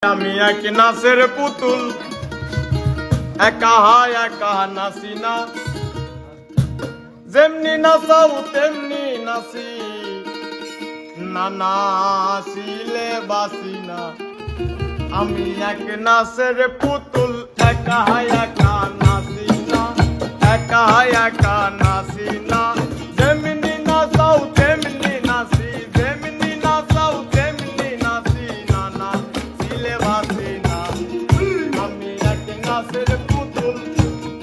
আমি এক নাচের পুতুল, একা একা নাচি না, যেমনি নাচাও তেমনি নাচি, না নাচিলে বাঁচি না। আমি এক নাচের পুতুল, একা একা নাচি না, একা একা নাচি না, যেমনি নাচাও তেমনি নাচি, যেমনি নাচাও তেমনি নাচি, না নাচিলে বাঁচি না। আমি এক নাচের পুতুল,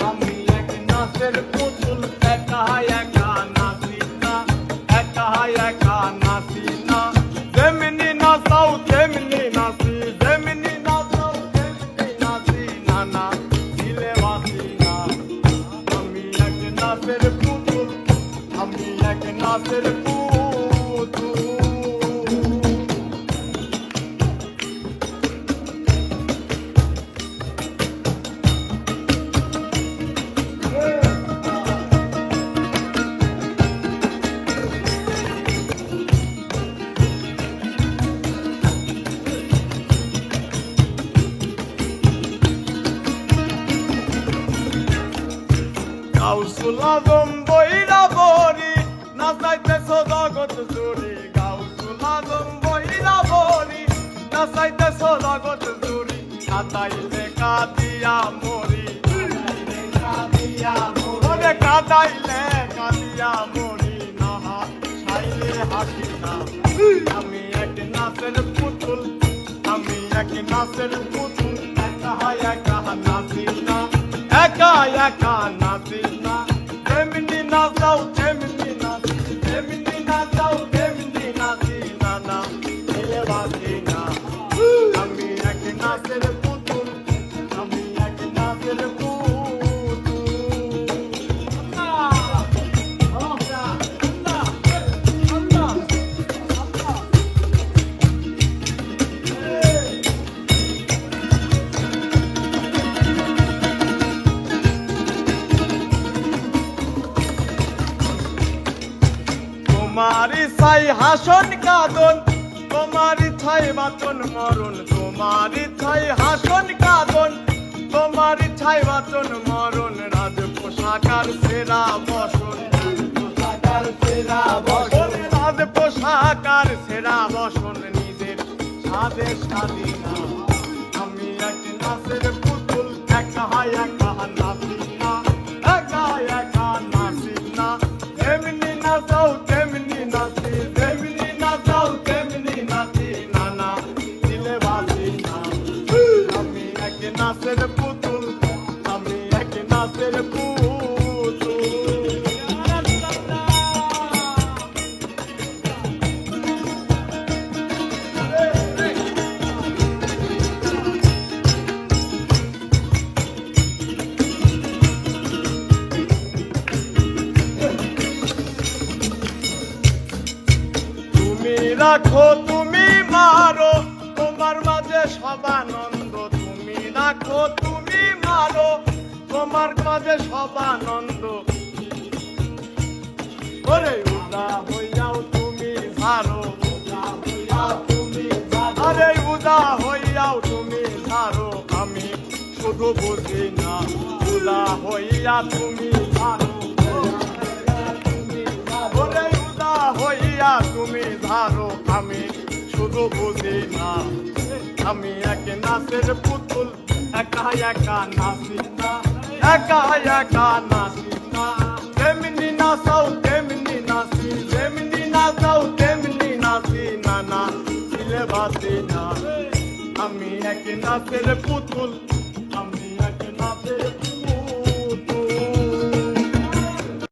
আমি এক নাচের পুতুল, একা একা নাচি না, একা একা নাচি না, যেমনি নাচাও তেমনি নাচি, যেমনি নাচাও তেমনি নাচি, না নাচিলে বাঁচি না। আমি এক নাচের পুতুল, আমি এক নাচের পুতুল। গাউসুল আজম বইরা বরি, নাচাইতেছ জগৎ জুড়ি, গাউসুল আজম বইরা বরি, নাচাইতেছ জগৎ জুড়ি, কাদাইলে কাদিয়া মরি, ওরে কাদাইলে কাদিয়া মরি, না হাসাইলে হাসি না। আমি এক নাচের পুতুল, আমি এক নাচের পুতুল, একা একা নাচি না, একা একা নাচি না, যেমনি নাচাও তেমনি নাচি, যেমনি নাচাও তেমনি নাচি, না নাচিলে বাঁচি না। আমি এক নাচের পুতুল, আমি এক নাচের পুতুল। তোমারি ছাই হাসন কাঁদন, তোমারি ছাই বাচন মরণ, তোমারি ছাই হাসন কাঁদন, তোমারি ছাই বাচন মরণ, রাজ পোশাকার সেরা বসন, পোশাকার সেরা বসন, রাজ পোশাকার সেরা বসন, নিজের সাদে স্বাধীনা। আমি এক নাচের পুতুল, একা একা নাচি না, একা একা নাচি না, যেমনি নাচাও তেমনি নাচি, যেমনি নাচাও তেমনি নাচি, না নাচিলে বাঁচি না। আমি এক নাচের পুতুল, আমি এক নাচের পুতুল। তুমি রাখো তুমি মারো, তোমার মাঝে সব আনন্দ, তুমি রাখো তুমি মারো, তোমার মাঝে সব আনন্দ। ওরে উদা হইয়াও তুমি ঝাড়ো, আরে উদা হইয়াও তুমি ঝাড়ো, আমি শুধু বুঝি না, উদা হইয়া তুমি ঝাড়ো, ওরে উদা হইয়া তুমি ঝাড়ো, আমি শুধু বুঝি না। আমি এক নাচের পুতুল, একা একা নাচি না, একা একা নাচি না, যেমনি নাচাও তেমনি নাচি, যেমনি নাচাও তেমনি নাচি, না নাচিলে বাঁচি না। আমি এক নাচের পুতুল,